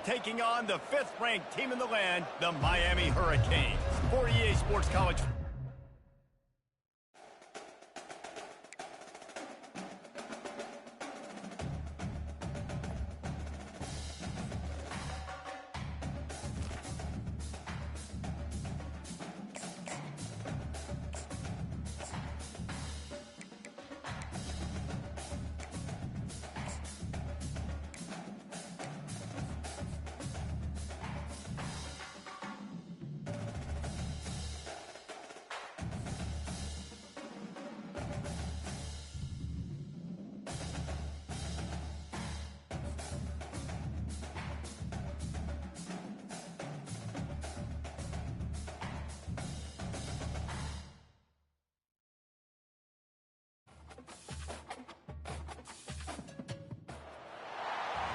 taking on the 5th-ranked team in the land, the Miami Hurricanes. For EA Sports College.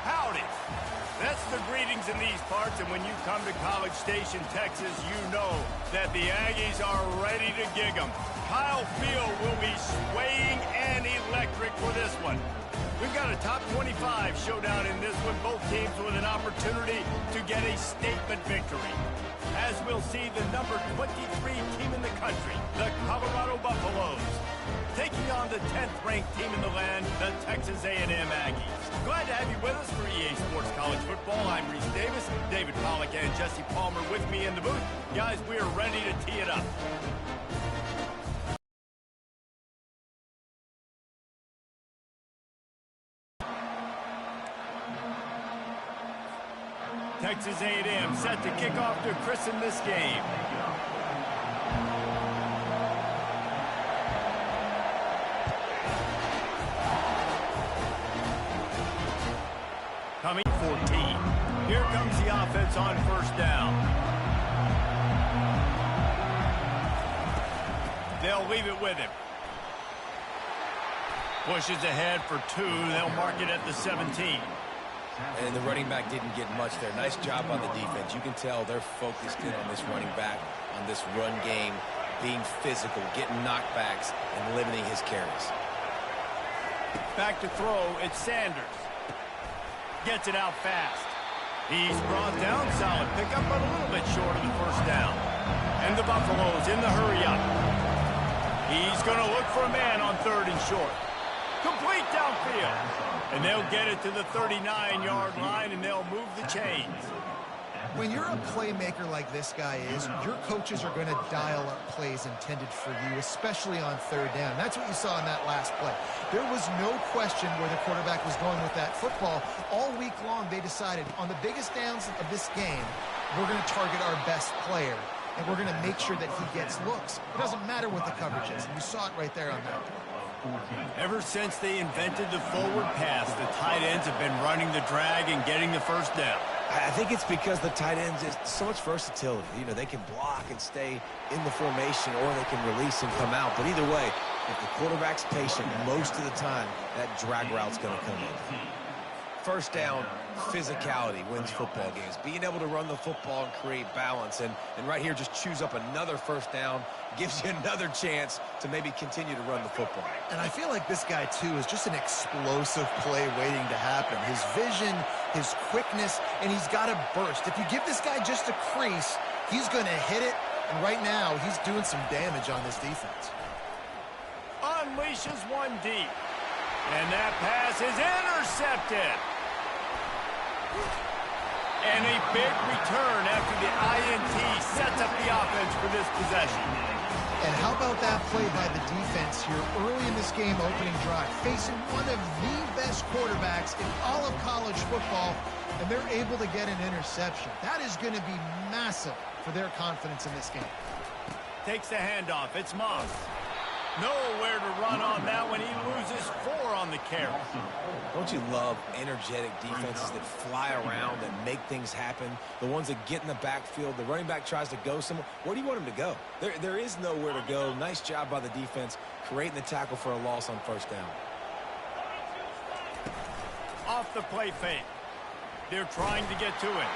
Howdy. That's the greetings in these parts, and when you come to College Station, Texas, you know that the Aggies are ready to gig 'em. Kyle Field will be swaying and electric for this one. We've got a top 25 showdown in this one, both teams with an opportunity to get a statement victory. As we'll see the number 23 team in the country, the Colorado Buffaloes, taking on the 10th-ranked team in the land, the Texas A&M Aggies. Glad to have you with us for EA Sports College Football. I'm Reese Davis, David Pollack and Jesse Palmer with me in the booth. Guys, we are ready to tee it up. Texas A&M set to kick off to christen this game. Coming 14. Here comes the offense on 1st down. They'll leave it with him. Pushes ahead for 2. They'll mark it at the 17. And the running back didn't get much there. Nice job by the defense. You can tell they're focused in on this running back, on this run game, being physical, getting knockbacks, and limiting his carries. Back to throw, it's Sanders. Gets it out fast. He's brought down, solid pickup, but a little bit short of the 1st down. And the Buffaloes in the hurry up. He's going to look for a man on 3rd and short. Complete downfield. And they'll get it to the 39-yard line, and they'll move the chains. When you're a playmaker like this guy is, your coaches are going to dial up plays intended for you, especially on 3rd down. That's what you saw in that last play. There was no question where the quarterback was going with that football. All week long, they decided on the biggest downs of this game, we're going to target our best player, and we're going to make sure that he gets looks. It doesn't matter what the coverage is, and you saw it right there on that play. Ever since they invented the forward pass, the tight ends have been running the drag and getting the 1st down. I think it's because the tight ends is so much versatility. You know, they can block and stay in the formation, or they can release and come out. But either way, if the quarterback's patient, most of the time, that drag route's going to come in. 1st down, physicality wins football games. Being able to run the football and create balance. And right here, just choose up another 1st down, gives you another chance to maybe continue to run the football. And I feel like this guy, too, is just an explosive play waiting to happen. His vision, his quickness, and he's got a burst. If you give this guy just a crease, he's going to hit it. And right now, he's doing some damage on this defense. Unleashes one deep. And that pass is intercepted. And a big return after the INT sets up the offense for this possession. And how about that play by the defense here early in this game opening drive, facing one of the best quarterbacks in all of college football, and they're able to get an interception. That is going to be massive for their confidence in this game. Takes the handoff. It's Moss. Nowhere to run on that one. He loses 4 on the carry. Don't you love energetic defenses that fly around and make things happen? The ones that get in the backfield. The running back tries to go somewhere. Where do you want him to go? There is nowhere to go. Nice job by the defense creating the tackle for a loss on 1st down. Off the play fake. They're trying to get to it.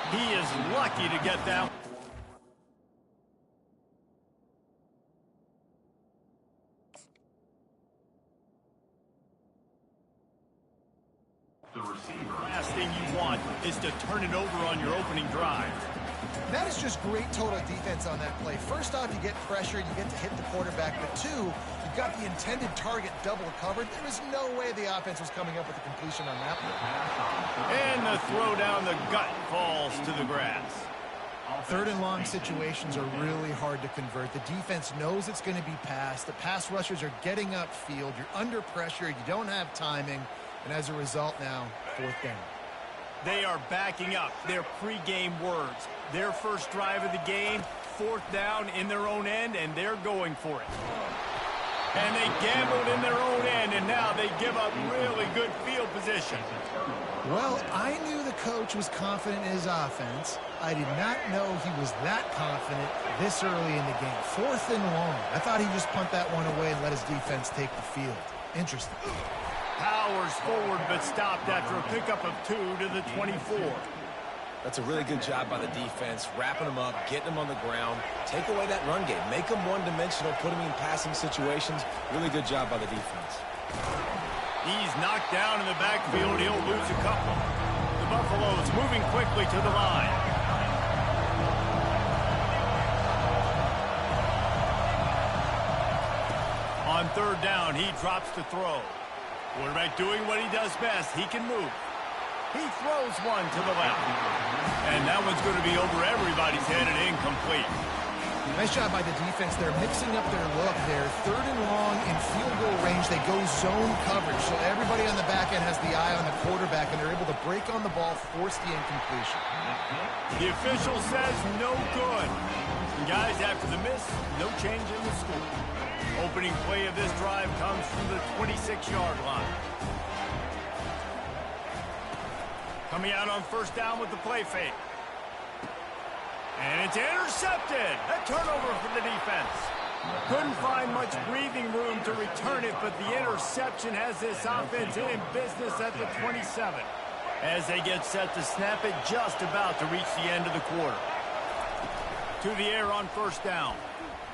He is lucky to get that. last thing you want is to turn it over on your opening drive. That is just great total defense on that play. First off, you get pressure, you get to hit the quarterback, but two, you've got the intended target double covered. There was no way the offense was coming up with a completion on that one. And the throw down the gut falls to the grass. Third and long situations are really hard to convert. The defense knows it's going to be passed. The pass rushers are getting upfield. You're under pressure. You don't have timing. And as a result now, fourth down. They are backing up their pregame words. Their first drive of the game, fourth down in their own end, and they're going for it. And they gambled in their own end, and now they give up really good field position. Well, I knew the coach was confident in his offense. I did not know he was that confident this early in the game. Fourth and long. I thought he'd just punt that one away and let his defense take the field. Interesting. Powers forward, but stopped after a pickup of 2 to the 24. That's a really good job by the defense, wrapping them up, getting them on the ground, take away that run game, make them one-dimensional, put them in passing situations. Really good job by the defense. He's knocked down in the backfield. He'll lose a couple. The Buffaloes moving quickly to the line. On third down, he drops to throw. Quarterback doing what he does best. He can move. He throws one to the left. And that one's going to be over everybody's head and incomplete. Nice job by the defense. They're mixing up their look there. Third and long in field goal range. They go zone coverage. So everybody on the back end has the eye on the quarterback, and they're able to break on the ball, force the incompletion. The official says no good. And guys, after the miss, no change in the score. Opening play of this drive comes from the 26-yard line. Coming out on first down with the play fake. And it's intercepted. A turnover for the defense. Couldn't find much breathing room to return it, but the interception has this offense in business at the 27. As they get set to snap it, just about to reach the end of the quarter. To the air on first down.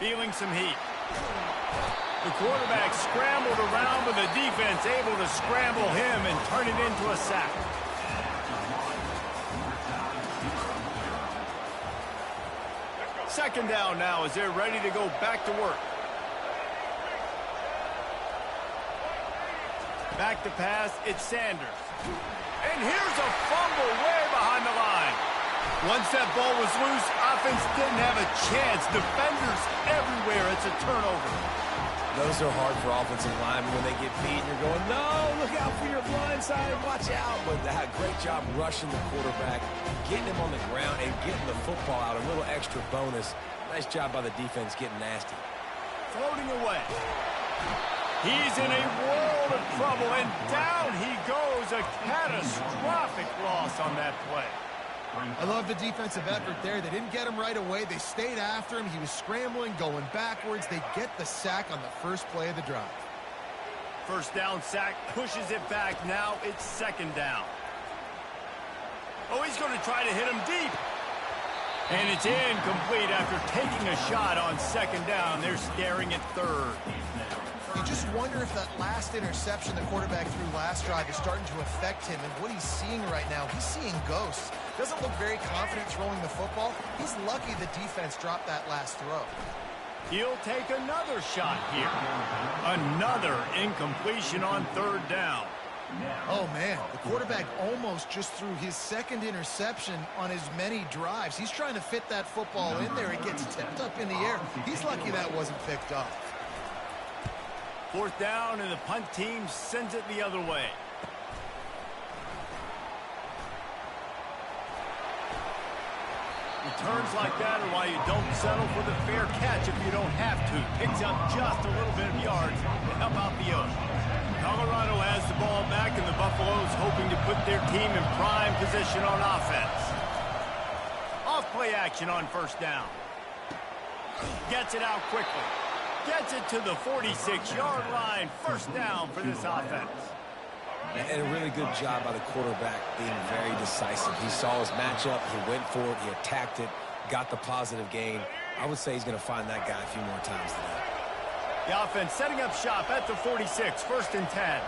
Feeling some heat. The quarterback scrambled around, but the defense able to scramble him and turn it into a sack. Second down now as they're ready to go back to work. Back to pass, it's Sanders. And here's a fumble way behind the line. Once that ball was loose, offense didn't have a chance. Defenders everywhere. It's a turnover. Those are hard for offensive linemen when they get beat. You're going, no, look out for your blind side. Watch out. But they had a great job rushing the quarterback, getting him on the ground, and getting the football out. A little extra bonus. Nice job by the defense getting nasty. Floating away. He's in a world of trouble, and down he goes. A catastrophic loss on that play. I love the defensive effort there. They didn't get him right away. They stayed after him. He was scrambling, going backwards. They get the sack on the first play of the drive. First down sack, pushes it back. Now it's second down. Oh, he's going to try to hit him deep. And it's incomplete after taking a shot on second down. They're staring at third. You just wonder if that last interception the quarterback threw last drive is starting to affect him and what he's seeing right now. He's seeing ghosts. Doesn't look very confident throwing the football. He's lucky the defense dropped that last throw. He'll take another shot here. Another incompletion on third down. Oh, man, the quarterback almost just threw his second interception on as many drives. He's trying to fit that football in there. It gets tipped up in the air. He's lucky that wasn't picked up. Fourth down, and the punt team sends it the other way. Returns like that are why you don't settle for the fair catch if you don't have to. Picks up just a little bit of yards to help out the Oaks. Colorado has the ball back, and the Buffaloes hoping to put their team in prime position on offense. Off-play action on first down. Gets it out quickly. Gets it to the 46-yard line. First down for this offense. And a really good job by the quarterback being very decisive. He saw his matchup. He went for it. He attacked it. Got the positive gain. I would say he's going to find that guy a few more times today. The offense setting up shop at the 46. First and 10.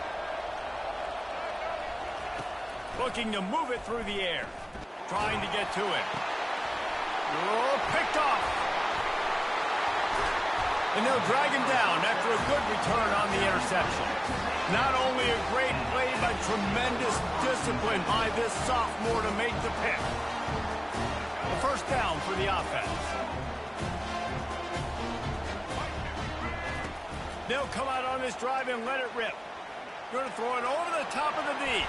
Looking to move it through the air. Trying to get to it. Oh, picked off. And they'll drag him down after a good return on the interception. Not only a great play, but tremendous discipline by this sophomore to make the pick. A first down for the offense. They'll come out on this drive and let it rip. Going to throw it over the top of the knee.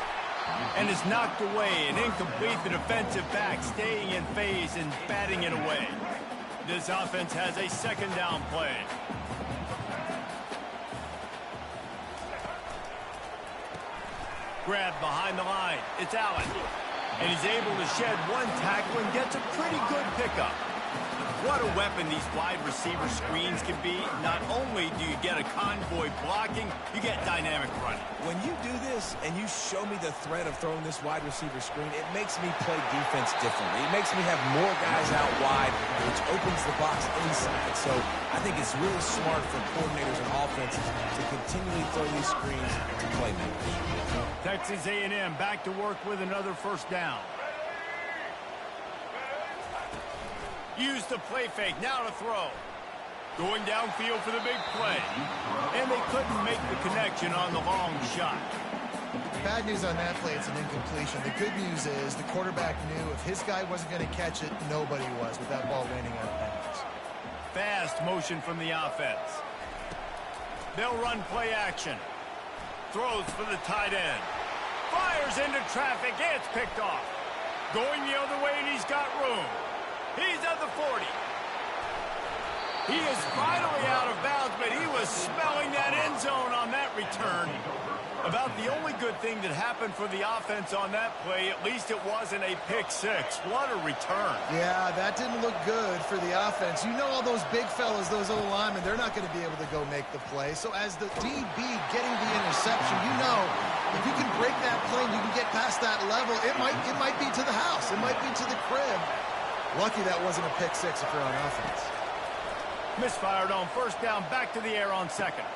And it's knocked away and incomplete. The defensive back staying in phase and batting it away. This offense has a second down play. Grab behind the line. It's Allen. And he's able to shed one tackle and gets a pretty good pickup. What a weapon these wide receiver screens can be. Not only do you get a convoy blocking, you get dynamic running. When you do this and you show me the threat of throwing this wide receiver screen, it makes me play defense differently. It makes me have more guys out wide, which opens the box inside. So I think it's really smart for coordinators and offenses to continually throw these screens to playmakers. Texas A&M back to work with another first down. Use the play fake, now to throw. Going downfield for the big play. And they couldn't make the connection on the long shot. Bad news on that play, it's an incompletion. The good news is the quarterback knew if his guy wasn't going to catch it, nobody was with that ball landing out of bounds. Fast motion from the offense. They'll run play action. Throws for the tight end. Fires into traffic, it's picked off. Going the other way, and he's got room. He's at the 40. He is finally out of bounds, but he was smelling that end zone on that return. About the only good thing that happened for the offense on that play, at least it wasn't a pick six. What a return. Yeah, that didn't look good for the offense. You know all those big fellas, those old linemen, they're not going to be able to go make the play. So as the DB getting the interception, you know, if you can break that plane, you can get past that level, it might be to the house. It might be to the crib. Lucky that wasn't a pick six if you're on offense. Misfired on first down, back to the air on second.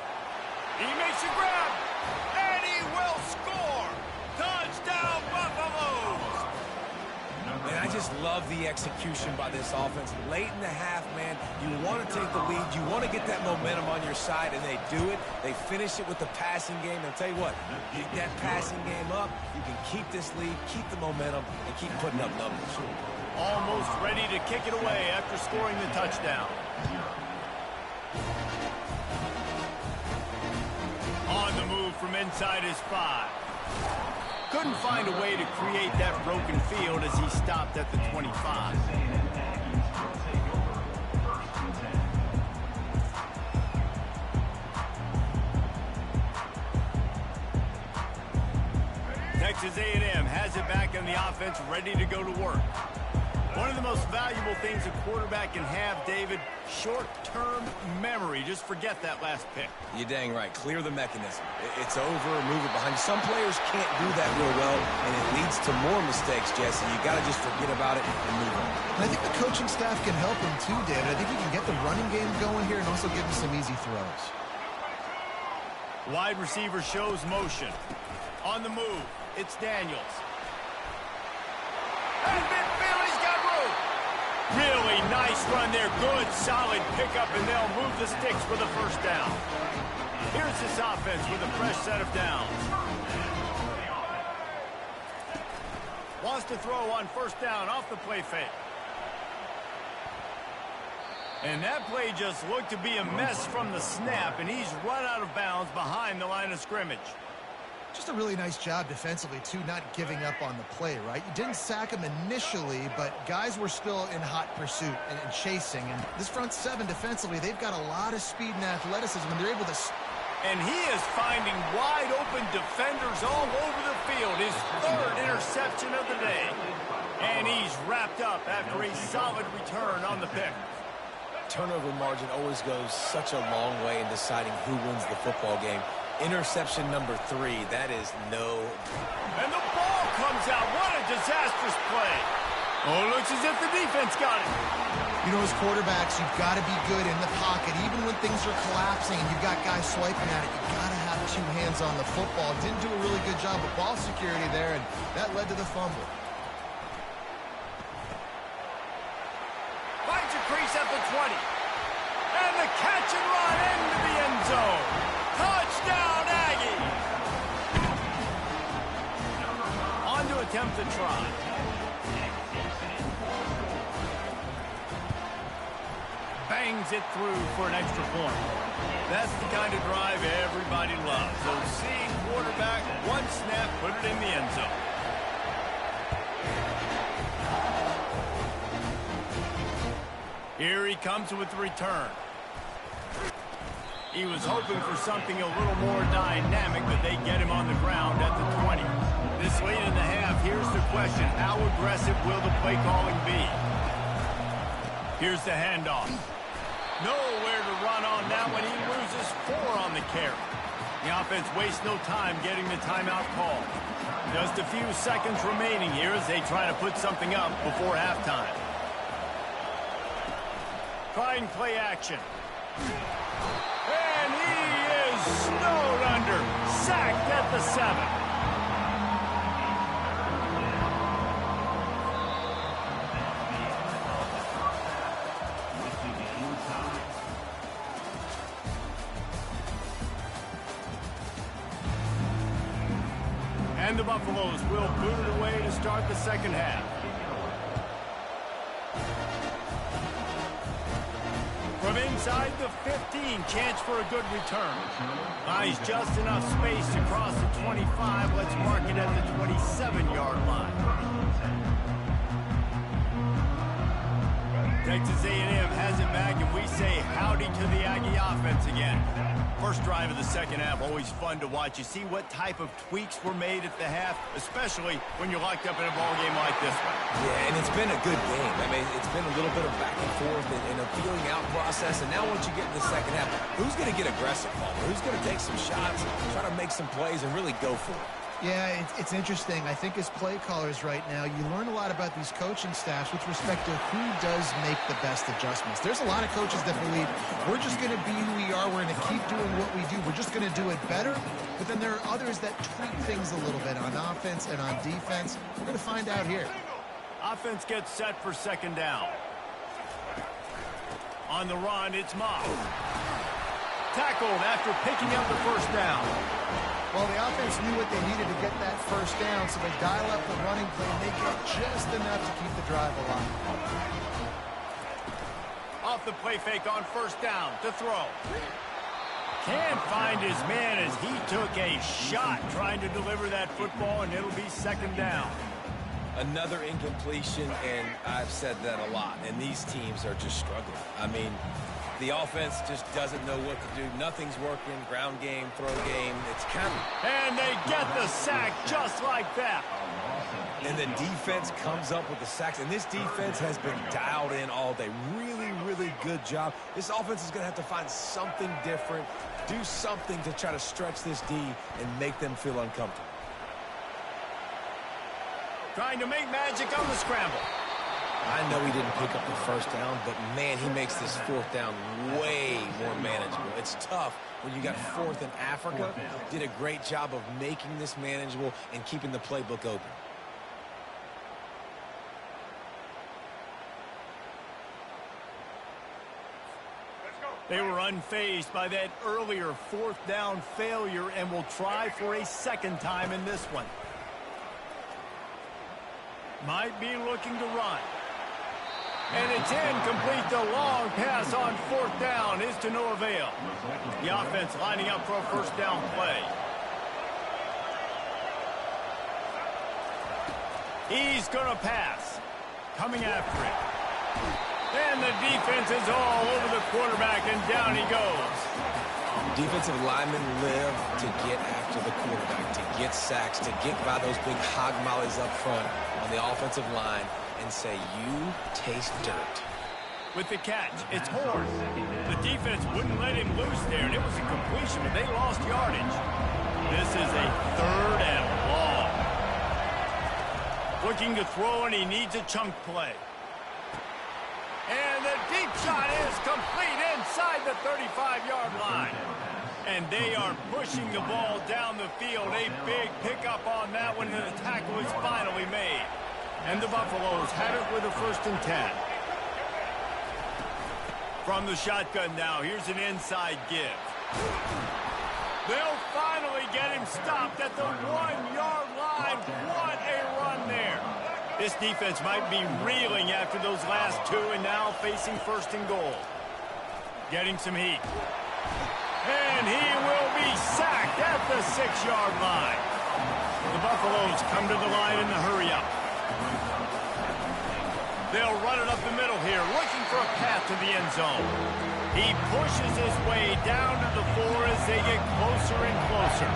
He makes a grab, and he will score. Touchdown, Buffaloes! Man, I just love the execution by this offense. Late in the half, man, you want to take the lead. You want to get that momentum on your side, and they do it. They finish it with the passing game. And I'll tell you what, get that passing game up, you can keep this lead, keep the momentum, and keep putting up numbers. Almost ready to kick it away after scoring the touchdown. On the move from inside his 5. Couldn't find a way to create that broken field as he stopped at the 25. Texas A&M has it back on the offense, ready to go to work. One of the most valuable things a quarterback can have, David, short-term memory. Just forget that last pick. You're dang right. Clear the mechanism. It's over, move it behind you. Some players can't do that real well, and it leads to more mistakes, Jesse. You got to just forget about it and move on. And I think the coaching staff can help him too, David. I think we can get the running game going here and also give him some easy throws. Wide receiver shows motion. On the move, it's Daniels. And midfield, he's got room. Really nice run there. Good, solid pickup, and they'll move the sticks for the first down. Here's this offense with a fresh set of downs. Wants to throw on first down off the play fake. And that play just looked to be a mess from the snap, and he's run out of bounds behind the line of scrimmage. Just a really nice job defensively, too, not giving up on the play, right? You didn't sack him initially, but guys were still in hot pursuit and chasing. And this front seven defensively, they've got a lot of speed and athleticism, and they're able to... And he is finding wide-open defenders all over the field. His third interception of the day. And he's wrapped up after a solid return on the pick. Turnover margin always goes such a long way in deciding who wins the football game. Interception number 3, that is no... And the ball comes out. What a disastrous play. Oh, looks as if the defense got it. You know, as quarterbacks, you've got to be good in the pocket. Even when things are collapsing and you've got guys swiping at it, you've got to have two hands on the football. Didn't do a really good job of ball security there, and that led to the fumble. Finds a crease at the 20. And the catch and run into the end zone. Touchdown, Aggie! On to attempt the try. Bangs it through for an extra point. That's the kind of drive everybody loves. So seeing quarterback, one snap, put it in the end zone. Here he comes with the return. He was hoping for something a little more dynamic, but they get him on the ground at the 20. This late in the half, here's the question. How aggressive will the play calling be? Here's the handoff. Nowhere to run on that one. He loses 4 on the carry. The offense wastes no time getting the timeout call. Just a few seconds remaining here as they try to put something up before halftime. Trying play action. And he is snowed under. Sacked at the 7. And the Buffaloes will boot it away to start the second half. From inside the 15, chance for a good return. Buys just enough space to cross the 25. Let's mark it at the 27-yard line. Texas A&M has it back, and we say howdy to the Aggie offense again. First drive of the second half, always fun to watch. You see what type of tweaks were made at the half, especially when you're locked up in a ball game like this one. Yeah, and it's been a good game. I mean, it's been a little bit of back and forth and a feeling out process. And now once you get in the second half, who's going to get aggressive, Palmer? Who's going to take some shots, try to make some plays, and really go for it? Yeah, it's interesting. I think as play callers right now, you learn a lot about these coaching staffs with respect to who does make the best adjustments. There's a lot of coaches that believe we're just going to be who we are. We're going to keep doing what we do. We're just going to do it better. But then there are others that tweak things a little bit on offense and on defense. We're going to find out here. Offense gets set for second down. On the run, it's Moss. Tackled after picking up the first down. Well, the offense knew what they needed to get that first down, so they dial up the running play and they get just enough to keep the drive alive. Off the play fake on first down to throw. Can't find his man as he took a shot trying to deliver that football, and it'll be second down. Another incompletion, and I've said that a lot, and these teams are just struggling. I mean, the offense just doesn't know what to do. Nothing's working. Ground game, throw game. It's kind of... And they get the sack just like that. And the defense comes up with the sacks. And this defense has been dialed in all day. Really, really good job. This offense is going to have to find something different, do something to try to stretch this D and make them feel uncomfortable. Trying to make magic on the scramble. I know he didn't pick up the first down, but, man, he makes this fourth down way more manageable. It's tough when you got fourth in Africa. Did a great job of making this manageable and keeping the playbook open. They were unfazed by that earlier fourth down failure and will try for a second time in this one. Might be looking to run. And it's incomplete. The long pass on fourth down is to no avail. The offense lining up for a first down play. He's going to pass. Coming after it. And the defense is all over the quarterback, and down he goes. Defensive linemen live to get after the quarterback, to get sacks, to get by those big hog mollies up front on the offensive line and say, you taste dirt. With the catch, it's Horn. The defense wouldn't let him loose there, and it was a completion, but they lost yardage. This is a third and long. Looking to throw, and he needs a chunk play. And the deep shot is complete inside the 35-yard line. And they are pushing the ball down the field. A big pickup on that one, and the tackle is finally made. And the Buffaloes have it with a 1st and 10. From the shotgun now, here's an inside give. They'll finally get him stopped at the 1-yard line. What a run there. This defense might be reeling after those last two, and now facing 1st and goal. Getting some heat. And he will be sacked at the 6-yard line. The Buffaloes come to the line in the hurry-up. They'll run it up the middle here, looking for a path to the end zone. He pushes his way down to the 4 as they get closer and closer.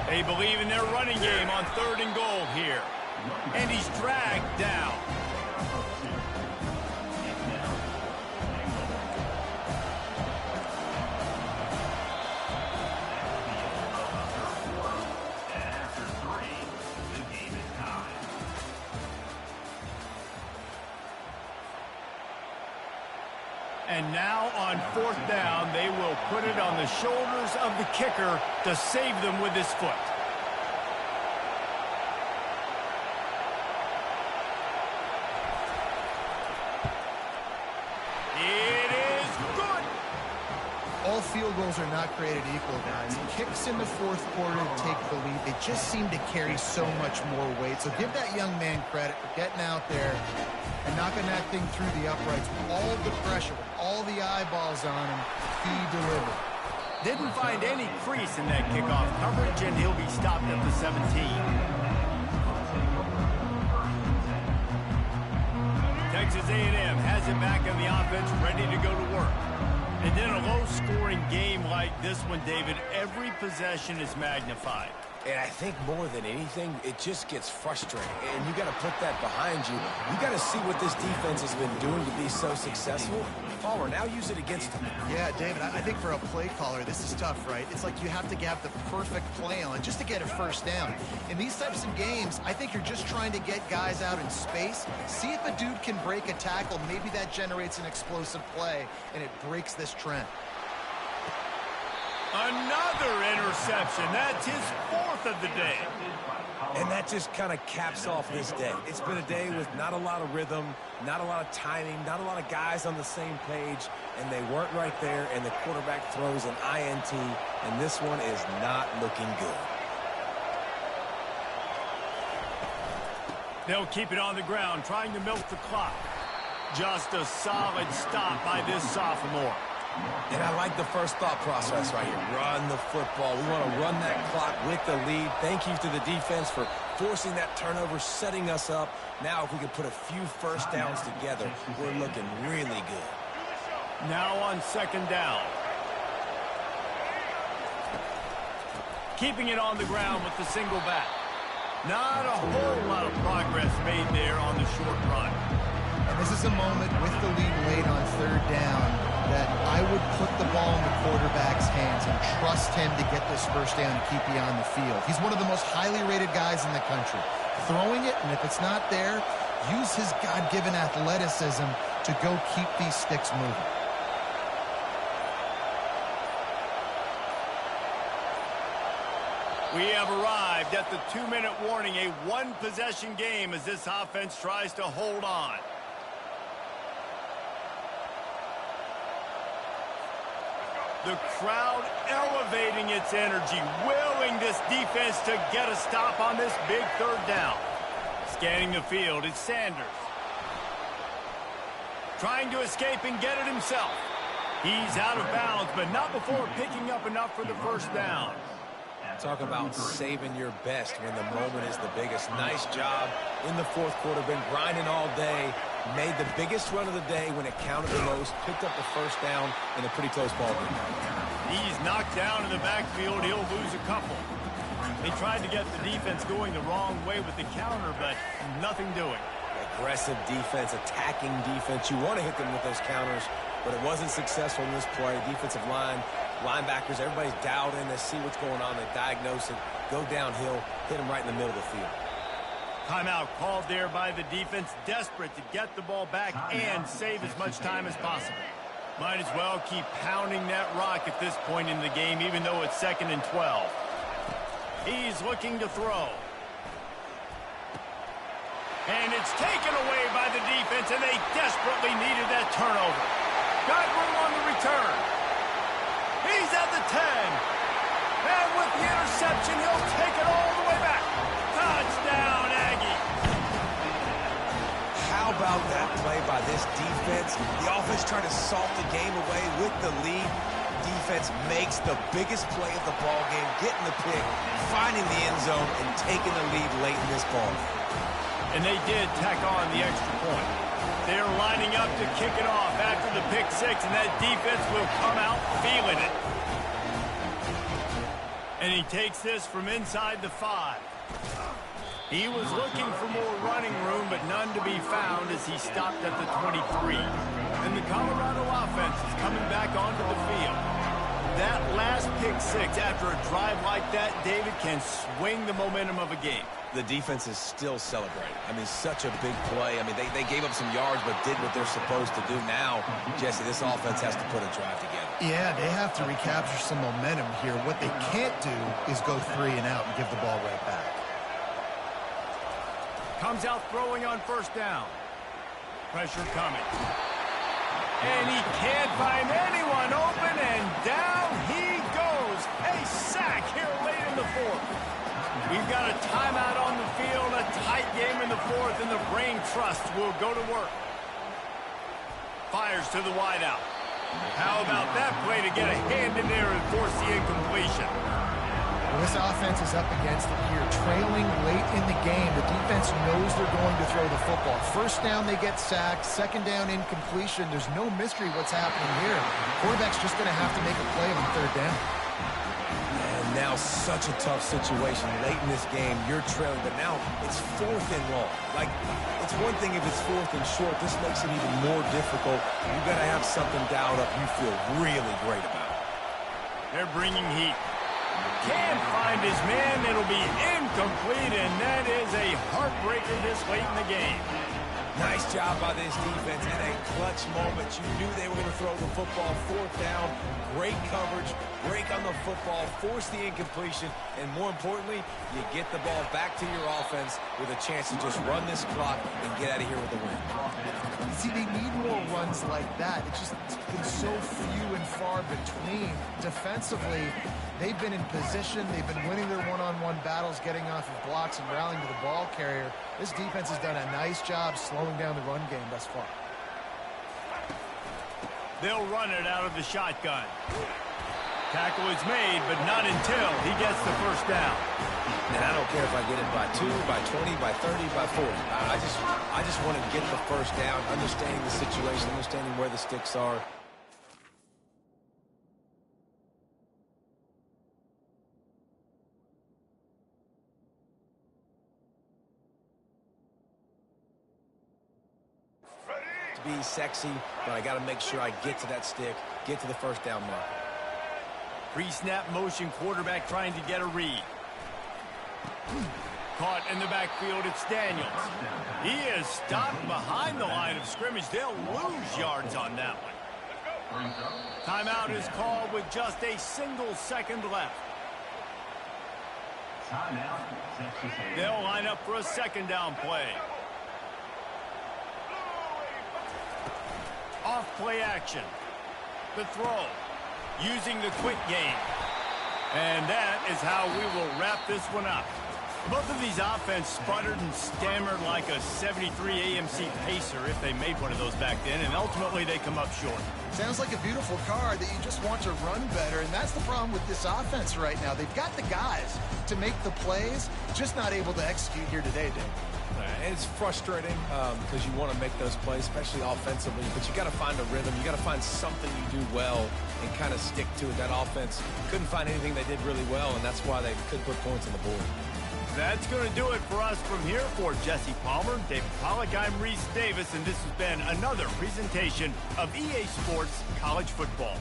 They believe in their running game on 3rd and goal here. And he's dragged down. And now on 4th down, they will put it on the shoulders of the kicker to save them with his foot. It is good. All field goals are not created equal, guys. Kicks in the 4th quarter to take the lead. They just seem to carry so much more weight. So give that young man credit for getting out there and knocking that thing through the uprights with all the pressure, with all the eyeballs on him. He delivered. Didn't find any crease in that kickoff coverage, and he'll be stopped at the 17. Texas A&M has it back in the offense, ready to go to work. And in a low-scoring game like this one, David, every possession is magnified. And I think more than anything, it just gets frustrating. And you got to put that behind you. You got to see what this defense has been doing to be so successful. Palmer, now use it against them. Yeah, David, I think for a play caller, this is tough, right? It's like you have to have the perfect play on just to get a 1st down. In these types of games, I think you're just trying to get guys out in space, see if a dude can break a tackle. Maybe that generates an explosive play, and it breaks this trend. Another interception. That's his 4th of the day. And that just kind of caps off this day. It's been a day with not a lot of rhythm, not a lot of timing, not a lot of guys on the same page, and they weren't right there, and the quarterback throws an INT, and this one is not looking good. They'll keep it on the ground, trying to milk the clock. Just a solid stop by this sophomore. And I like the first thought process right here. Run the football. We want to run that clock with the lead. Thank you to the defense for forcing that turnover, setting us up. Now if we can put a few 1st downs together, we're looking really good. Now on 2nd down. Keeping it on the ground with the single back. Not a whole lot of progress made there on the short run. And this is a moment with the lead late on 3rd down that I would put the ball in the quarterback's hands and trust him to get this 1st down and keep you on the field. He's one of the most highly rated guys in the country. Throwing it, and if it's not there, use his God-given athleticism to go keep these sticks moving. We have arrived at the 2-minute warning, a 1-possession game as this offense tries to hold on. The crowd elevating its energy, willing this defense to get a stop on this big 3rd down. Scanning the field, it's Sanders. Trying to escape and get it himself. He's out of bounds, but not before picking up enough for the 1st down. Talk about saving your best when the moment is the biggest. Nice job in the 4th quarter. Been grinding all day. Made the biggest run of the day when it counted the most. Picked up the 1st down in a pretty close ball game. He's knocked down in the backfield. He'll lose a couple. They tried to get the defense going the wrong way with the counter, but nothing doing. Aggressive defense, attacking defense. You want to hit them with those counters, but it wasn't successful in this play. Defensive line Linebackers, everybody's dialed in. They see what's going on. They diagnose it, go downhill, hit them right in the middle of the field. Timeout called there by the defense, desperate to get the ball back and save as much time as possible. Might as well keep pounding that rock at this point in the game, even though it's 2nd and 12. He's looking to throw. And it's taken away by the defense, and they desperately needed that turnover. Got room on the return. He's at the 10. And with the interception, he'll take it all the way back. Touchdown, Aggie. How about that play by this defense? The offense trying to salt the game away with the lead. Defense makes the biggest play of the ball game, getting the pick, finding the end zone, and taking the lead late in this ball. And they did tack on the extra point. They're lining up to kick it off after the pick six, and that defense will come out feeling it. And he takes this from inside the 5. He was looking for more running room, but none to be found as he stopped at the 23. And the Colorado offense is coming back onto the field. That last pick six after a drive like that, David, can swing the momentum of a game. The defense is still celebrating. I mean, such a big play. I mean, they gave up some yards but did what they're supposed to do. Now, Jesse, this offense has to put a drive together. Yeah, they have to recapture some momentum here. What they can't do is go 3 and out and give the ball right back. Comes out throwing on 1st down. Pressure coming. And he can't find anyone open, and down he goes. A sack here late in the 4th. We've got a timeout on the field, a tight game in the 4th, and the brain trust will go to work. Fires to the wideout. How about that play to get a hand in there and force the incompletion? Well, this offense is up against it here. Trailing late in the game, the defense knows they're going to throw the football. 1st down, they get sacked. 2nd down, incompletion. There's no mystery what's happening here. Quarterback's just going to have to make a play on 3rd down. Now such a tough situation late in this game. You're trailing, but now it's 4th and long. Like, it's one thing if it's 4th and short. This makes it even more difficult. You got to have something dialed up you feel really great about. They're bringing heat. Can't find his man. It'll be incomplete, and that is a heartbreaker this late in the game. Nice job by this defense in a clutch moment. You knew they were going to throw the football. 4th down, great coverage, break on the football, force the incompletion, and more importantly, you get the ball back to your offense with a chance to just run this clock and get out of here with a win. See, they need more runs like that. It's been so few and far between. Defensively, they've been in position. They've been winning their one-on-one battles, getting off of blocks and rallying to the ball carrier. This defense has done a nice job slowing down the run game thus far. They'll run it out of the shotgun. Tackle is made, but not until he gets the 1st down. And I don't care if I get it by 2, by 20, by 30, by 40. I just want to get the 1st down, understanding the situation, understanding where the sticks are. Be sexy, but I got to make sure I get to that stick, get to the 1st down mark. Pre-snap motion quarterback trying to get a read. Caught in the backfield, it's Daniels. He is stopped behind the line of scrimmage. They'll lose yards on that one. Timeout is called with just a single second left. They'll line up for a 2nd down play. Off play action. The throw. Using the quick game. And that is how we will wrap this one up. Both of these offense sputtered and stammered like a 73 AMC Pacer if they made one of those back then, and ultimately they come up short. Sounds like a beautiful car that you just want to run better, and that's the problem with this offense right now. They've got the guys to make the plays, just not able to execute here today, Dave. And it's frustrating because you want to make those plays, especially offensively, but you got to find a rhythm. You got to find something you do well and kind of stick to it. That offense couldn't find anything they did really well, and that's why they couldn't put points on the board. That's going to do it for us from here. For Jesse Palmer, David Pollack, I'm Reese Davis, and this has been another presentation of EA Sports College Football.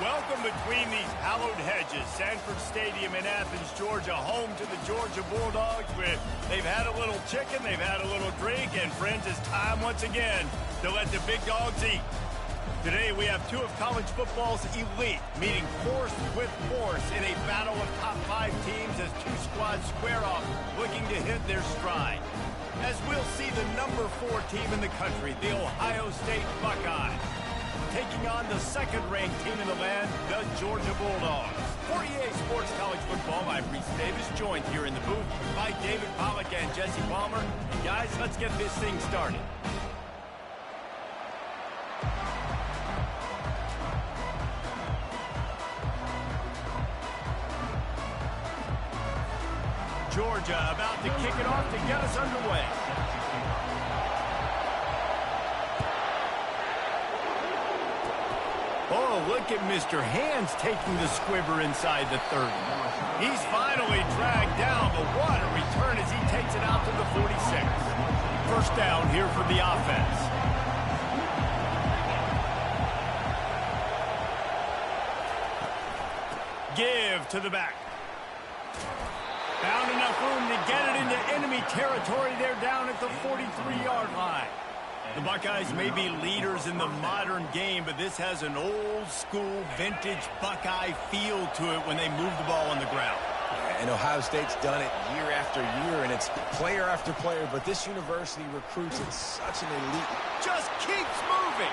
Welcome between these hallowed hedges. Sanford Stadium in Athens, Georgia, home to the Georgia Bulldogs. They've had a little chicken, they've had a little drink, and friends, it's time once again to let the big dogs eat. Today we have two of college football's elite meeting force with force in a battle of top 5 teams as two squads square off looking to hit their stride. As we'll see the number 4 team in the country, the Ohio State Buckeyes, taking on the second-ranked team in the land, the Georgia Bulldogs. For EA Sports College Football, I'm Reese Davis, joined here in the booth by David Pollack and Jesse Palmer. And guys, let's get this thing started. Georgia about to kick it off to get us underway. Oh, look at Mr. Hands taking the squibber inside the 30. He's finally dragged down, but what a return as he takes it out to the 46. First down here for the offense. Give to the back. Found enough room to get it into enemy territory. They're down at the 43-yard line. The Buckeyes may be leaders in the modern game, but this has an old-school, vintage Buckeye feel to it when they move the ball on the ground. And Ohio State's done it year after year, and it's player after player, but this university recruits at such an elite. Just keeps moving.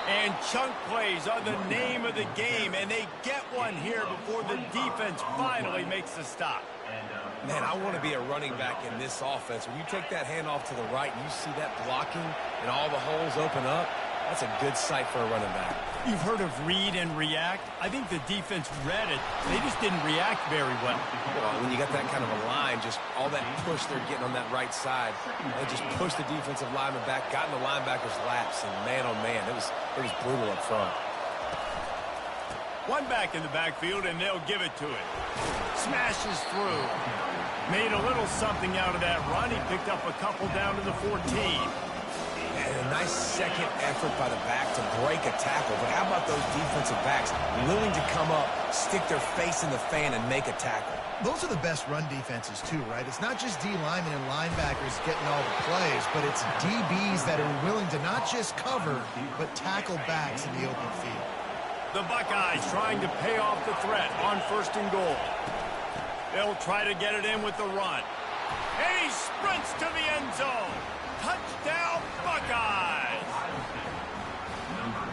And chunk plays are the name of the game, and they get one here before the defense finally makes the stop. Man, I want to be a running back in this offense. When you take that handoff to the right and you see that blocking and all the holes open up, that's a good sight for a running back. You've heard of read and react. I think the defense read it. They just didn't react very well. When you got that kind of a line, just all that push they're getting on that right side, they just pushed the defensive lineman back, got in the linebacker's laps, and man, oh man, it was brutal up front. One back in the backfield, and they'll give it to it. Smashes through. Made a little something out of that run. He picked up a couple down to the 14. And a nice second effort by the back to break a tackle. But how about those defensive backs willing to come up, stick their face in the fan, and make a tackle? Those are the best run defenses, too, right? It's not just D linemen and linebackers getting all the plays, but it's DBs that are willing to not just cover, but tackle backs in the open field. The Buckeyes trying to pay off the threat on 1st and goal. They'll try to get it in with the run. And he sprints to the end zone. Touchdown, Buckeyes!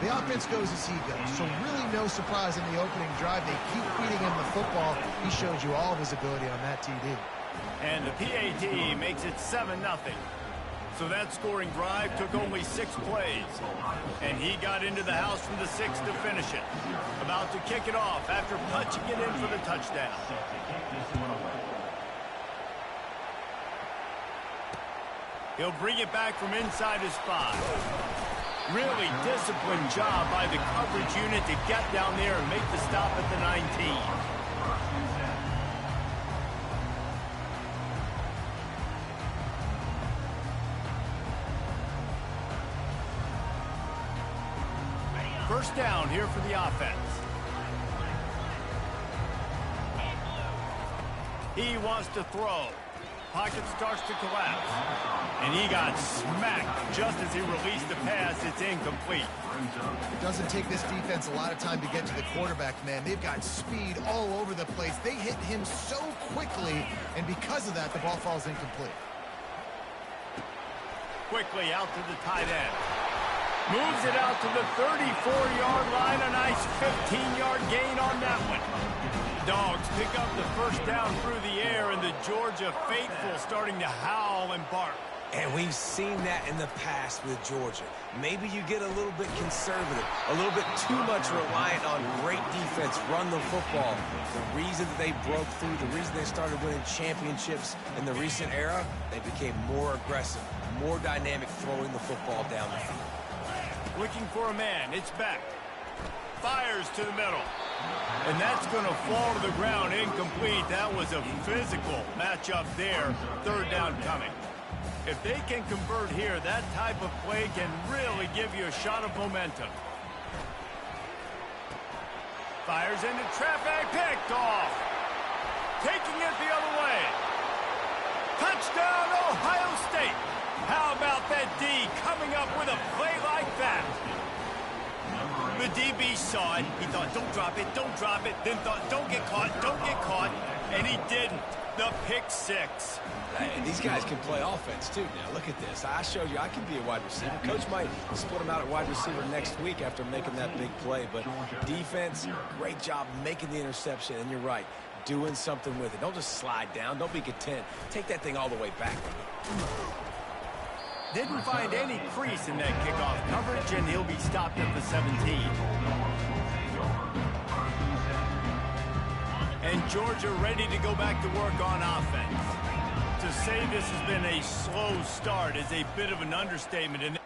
The offense goes as he goes, so really no surprise in the opening drive. They keep feeding him the football. He showed you all of his ability on that TD. And the PAT makes it 7-0. So that scoring drive took only 6 plays. And he got into the house from the 6 to finish it. About to kick it off after punching it in for the touchdown. He'll bring it back from inside his 5. Really disciplined job by the coverage unit to get down there and make the stop at the 19. First down here for the offense. He wants to throw. Pocket starts to collapse. And he got smacked just as he released the pass. It's incomplete. It doesn't take this defense a lot of time to get to the quarterback, man. They've got speed all over the place. They hit him so quickly, and because of that, the ball falls incomplete. Quickly out to the tight end. Moves it out to the 34-yard line. A nice 15-yard gain on that one. Dogs pick up the first down through the air, and the Georgia faithful starting to howl and bark. And we've seen that in the past with Georgia. Maybe you get a little bit conservative, a little bit too much reliant on great defense, run the football. The reason that they broke through, the reason they started winning championships in the recent era, they became more aggressive, more dynamic throwing the football down the field. Looking for a man. It's back. Fires to the middle. And that's going to fall to the ground incomplete. That was a physical matchup there. Third down coming. If they can convert here, that type of play can really give you a shot of momentum. Fires into traffic, picked off. Taking it the other way. Touchdown, Ohio State. How about that D coming up with a play like that? The DB saw it. He thought, don't drop it, don't drop it. Then thought, don't get caught, don't get caught. And he didn't. The pick six. And these guys can play offense, too. Now, look at this. I showed you I can be a wide receiver. Coach might split him out at wide receiver next week after making that big play. But defense, great job making the interception. And you're right, doing something with it. Don't just slide down. Don't be content. Take that thing all the way back. Didn't find any crease in that kickoff coverage, and he'll be stopped at the 17. And Georgia ready to go back to work on offense. To say this has been a slow start is a bit of an understatement. And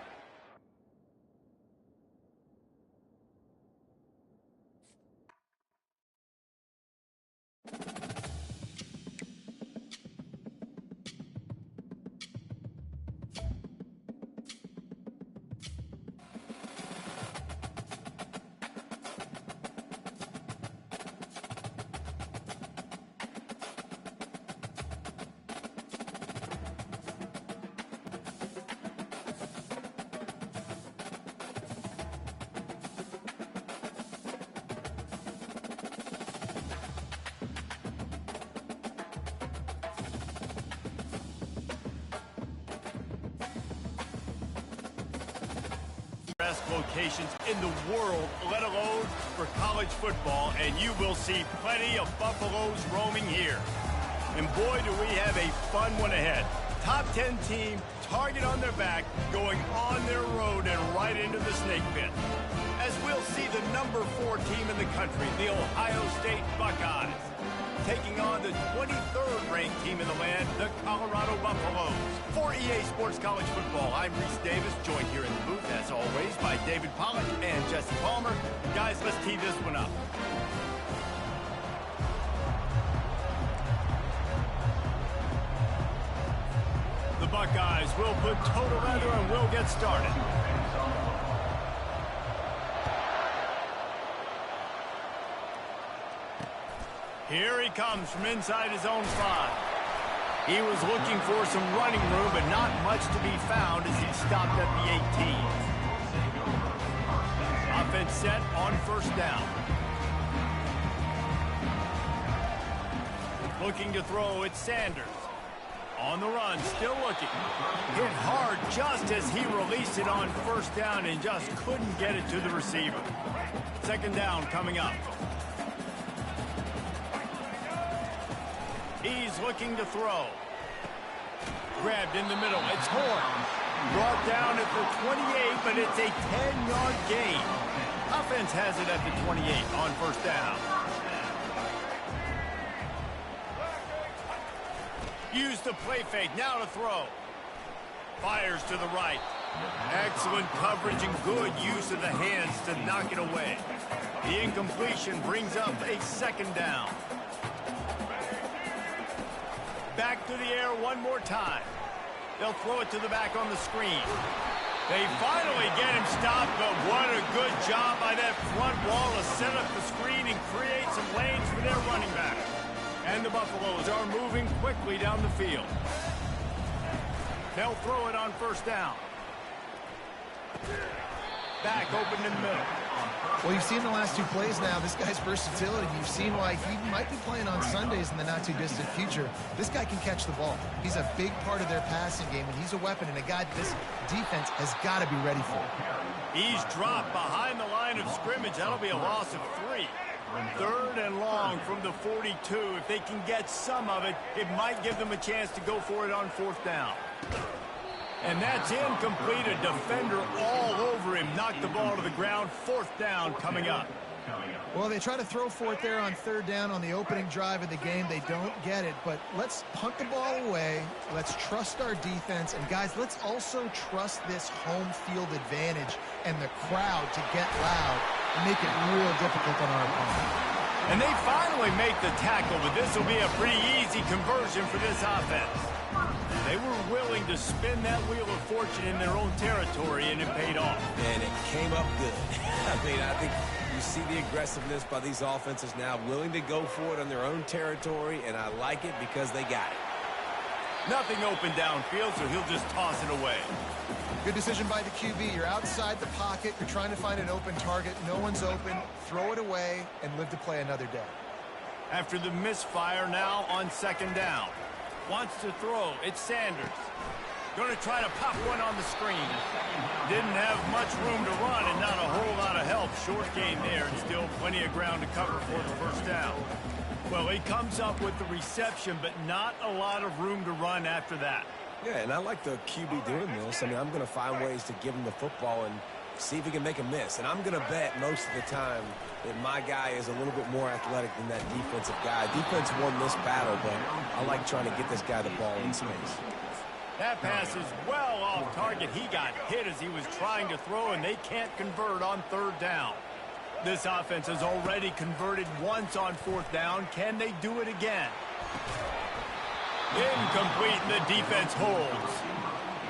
best locations in the world, let alone for college football, and you will see plenty of Buffaloes roaming here. And boy, do we have a fun one ahead. Top 10 team, target on their back, going on their road and right into the snake pit. As we'll see the number 4 team in the country, the Ohio State Buckeyes, taking on the 23rd ranked team in the land, the Colorado Buffaloes. For EA Sports College Football, I'm Reese Davis, joined here in the booth, as always, by David Pollack and Jesse Palmer. Guys, let's tee this one up. The Buckeyes will put toe together and we'll get started. Here he comes from inside his own 5. He was looking for some running room, but not much to be found as he stopped at the 18. Offense set on first down. Looking to throw, it's Sanders. On the run, still looking. Hit hard just as he released it on first down and just couldn't get it to the receiver. Second down coming up. He's looking to throw. Grabbed in the middle. It's Horn. Brought down at the 28, but it's a 10-yard gain. Offense has it at the 28 on first down. Use the play fake. Now to throw. Fires to the right. Excellent coverage and good use of the hands to knock it away. The incompletion brings up a second down. Back to the air one more time. They'll throw it to the back on the screen. They finally get him stopped, but what a good job by that front wall to set up the screen and create some lanes for their running back. And the Buffaloes are moving quickly down the field. They'll throw it on first down. Back open in the middle. Well, you've seen the last 2 plays now, this guy's versatility. You've seen why he might be playing on Sundays in the not-too-distant future. This guy can catch the ball. He's a big part of their passing game, and he's a weapon, and a guy this defense has got to be ready for. He's dropped behind the line of scrimmage. That'll be a loss of 3. Third and long from the 42. If they can get some of it, it might give them a chance to go for it on fourth down. And that's incomplete. A defender all over him. Knocked the ball to the ground. Fourth down coming up. Well, they try to throw for it there on third down on the opening drive of the game. They don't get it, but let's punt the ball away. Let's trust our defense. And, guys, let's also trust this home field advantage and the crowd to get loud and make it real difficult on our opponent. And they finally make the tackle, but this will be a pretty easy conversion for this offense. They were willing to spin that wheel of fortune in their own territory, and it paid off. And it came up good. I mean, I think You see the aggressiveness by these offenses now, willing to go for it on their own territory, and I like it because they got it. Nothing open downfield, so he'll just toss it away. Good decision by the QB. You're outside the pocket. You're trying to find an open target. No one's open. Throw it away and live to play another day. After the misfire, now on second down. Wants to throw. It's Sanders. Going to try to pop one on the screen. Didn't have much room to run and not a whole lot of help. Short game there and still plenty of ground to cover for the first down. Well, he comes up with the reception, but not a lot of room to run after that. Yeah, and I like the QB doing this. I mean, I'm going to find ways to give him the football and see if he can make a miss. And I'm going to bet most of the time that my guy is a little bit more athletic than that defensive guy. Defense won this battle, but I like trying to get this guy the ball in space. That pass is well off target. He got hit as he was trying to throw, and they can't convert on third down. This offense has already converted once on fourth down. Can they do it again? Incomplete, and the defense holds.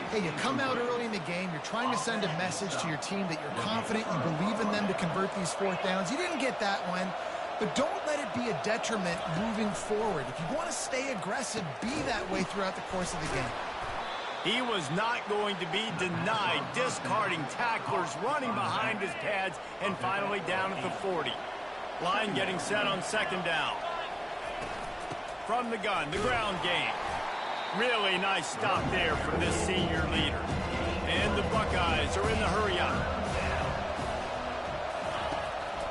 Hey, you come out early in the game. You're trying to send a message to your team that you're confident, you believe in them to convert these fourth downs. You didn't get that one, but don't let it be a detriment moving forward. If you want to stay aggressive, be that way throughout the course of the game. He was not going to be denied, discarding tacklers, running behind his pads, and finally down at the 40. Line getting set on second down. From the gun, the ground game. Really nice stop there from this senior leader. And the Buckeyes are in the hurry-up.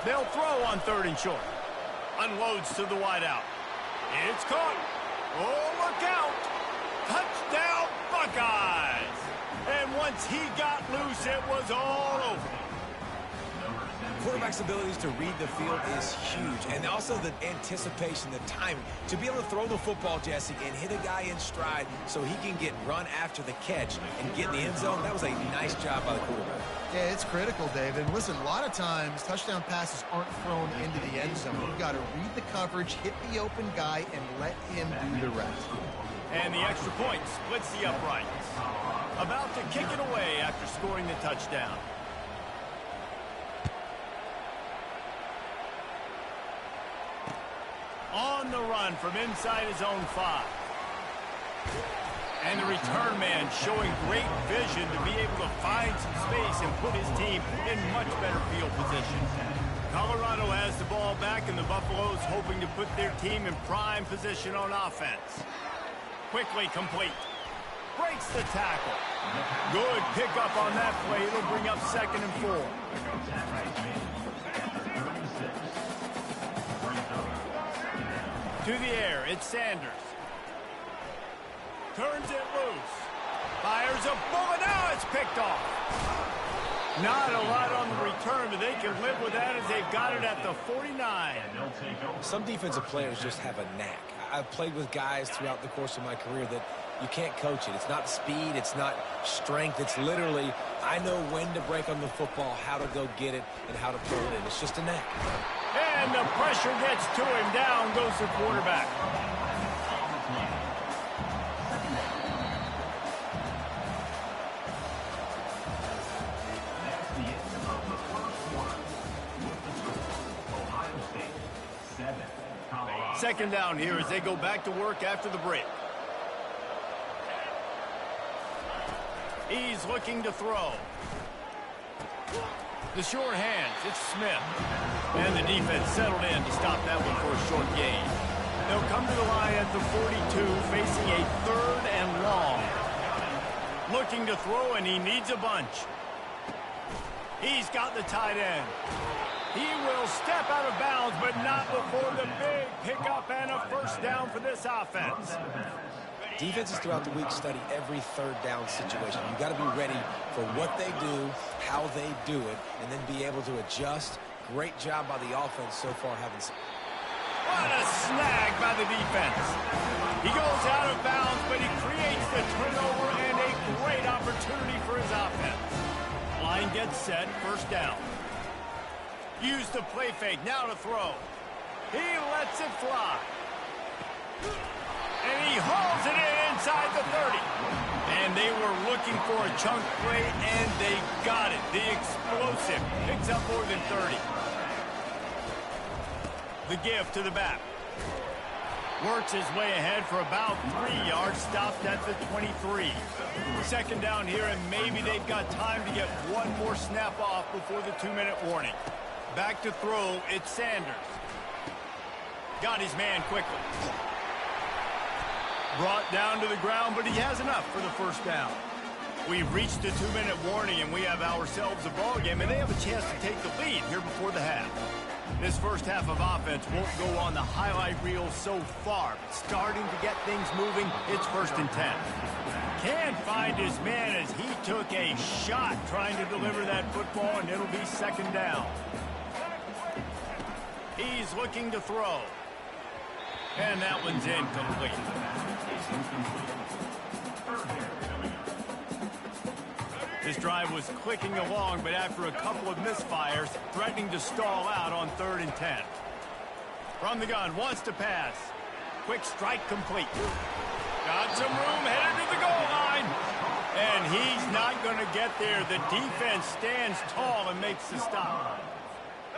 They'll throw on third and short. Unloads to the wideout. It's caught. Oh, look out. Touchdown, Buckeyes! And once he got loose, it was all over. Quarterback's abilities to read the field is huge, and also the anticipation, the timing. To be able to throw the football, Jesse, and hit a guy in stride so he can get run after the catch and get in the end zone, that was a nice job by the quarterback. Yeah, it's critical, David. And listen, a lot of times, touchdown passes aren't thrown into the end zone. You've got to read the coverage, hit the open guy, and let him do the rest. And the extra point splits the uprights. About to kick it away after scoring the touchdown. On the run from inside his own 5. And the return man showing great vision to be able to find some space and put his team in much better field position. Colorado has the ball back, and the Buffaloes hoping to put their team in prime position on offense. Quickly complete. Breaks the tackle. Good pickup on that play. It'll bring up second and 4. To the air, it's Sanders. Turns it loose. Fires a bullet. Now it's picked off. Not a lot on the return, but they can live with that as they've got it at the 49. Some defensive players just have a knack. I've played with guys throughout the course of my career that you can't coach it. It's not speed. It's not strength. It's literally, I know when to break on the football, how to go get it, and how to pull it in. It's just a knack. And the pressure gets to him. Down goes the quarterback. Second down here as they go back to work after the break. He's looking to throw. The short hands, it's Smith. And the defense settled in to stop that one for a short gain. They'll come to the line at the 42, facing a third and long. Looking to throw, and he needs a bunch. He's got the tight end. He will step out of bounds, but not before the big pickup and a first down for this offense. Defenses throughout the week study every third down situation. You've got to be ready for what they do, how they do it, and then be able to adjust. Great job by the offense so far. What a snag by the defense. He goes out of bounds, but he creates the turnover and a great opportunity for his offense. Line gets set, first down. Use the play fake, now to throw. He lets it fly. And he hauls it in inside the 30. And they were looking for a chunk play, and they got it. The explosive picks up more than 30. The give to the back. Works his way ahead for about 3 yards, stopped at the 23. Second down here, and maybe they've got time to get one more snap off before the 2-minute warning. Back to throw, it's Sanders. Got his man quickly. Brought down to the ground, but he has enough for the first down. We've reached the 2-minute warning, and we have ourselves a ball game, and they have a chance to take the lead here before the half. This first half of offense won't go on the highlight reel so far, but starting to get things moving, it's 1st and 10. Can't find his man as he took a shot trying to deliver that football, and it'll be 2nd down. He's looking to throw. And that one's incomplete. This drive was clicking along, but after a couple of misfires, threatening to stall out on 3rd and 10. From the gun, wants to pass. Quick strike complete. Got some room, headed to the goal line. And he's not going to get there. The defense stands tall and makes the stop.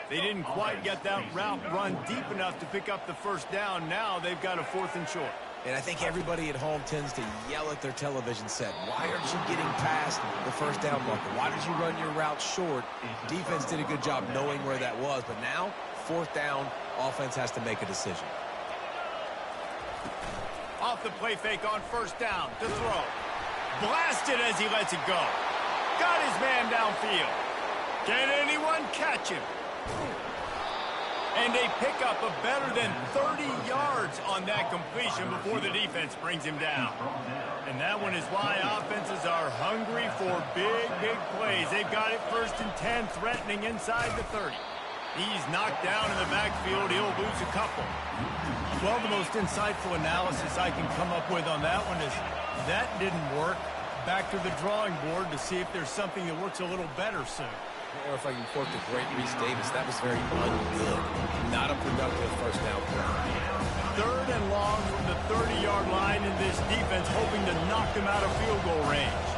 They didn't quite get that route run deep enough to pick up the first down. Now they've got a 4th and short. And I think everybody at home tends to yell at their television set. Why aren't you getting past the first down marker? Why did you run your route short? Defense did a good job knowing where that was. But now, 4th down, offense has to make a decision. Off the play fake on 1st down to throw. Blasted as he lets it go. Got his man downfield. Can anyone catch him? And they pick up a better than 30 yards on that completion before the defense brings him down. And that one is why offenses are hungry for big, big plays. They've got it 1st and 10, threatening inside the 30. He's knocked down in the backfield. He'll lose a couple. Well, the most insightful analysis I can come up with on that one is that didn't work. Back to the drawing board to see if there's something that works a little better soon. Or if I can quote the great Reese Davis, that was very ungood. Not a productive first down play. 3rd and long from the 30-yard line, in this defense hoping to knock them out of field goal range.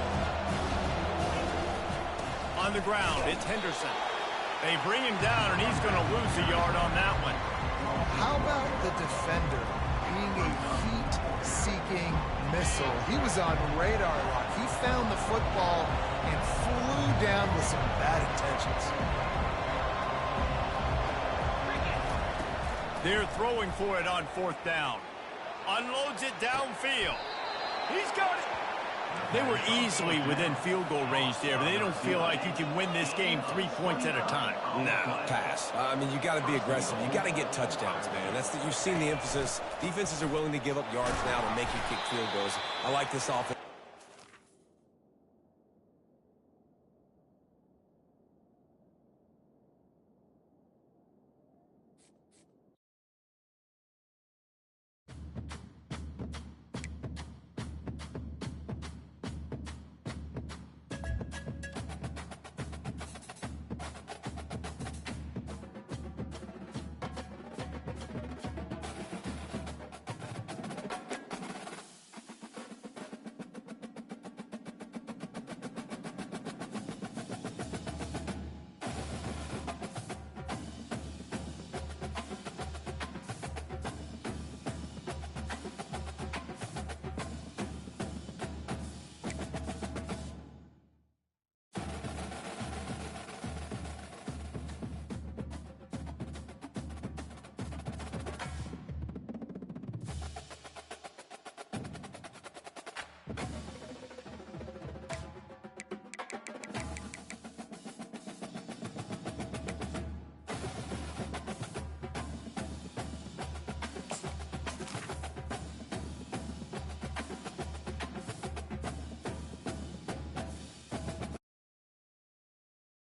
On the ground, it's Henderson. They bring him down, and he's going to lose a yard on that one. How about the defender being a heat-seeking missile? He was on radar lock. He found the football and flew down with some bad intentions. They're throwing for it on 4th down. Unloads it downfield. He's got it. They were easily within field goal range there, but they don't feel like you can win this game 3 points at a time. No, pass. I mean, you got to be aggressive. You got to get touchdowns, man. You've seen the emphasis. Defenses are willing to give up yards now to make you kick field goals. I like this offense.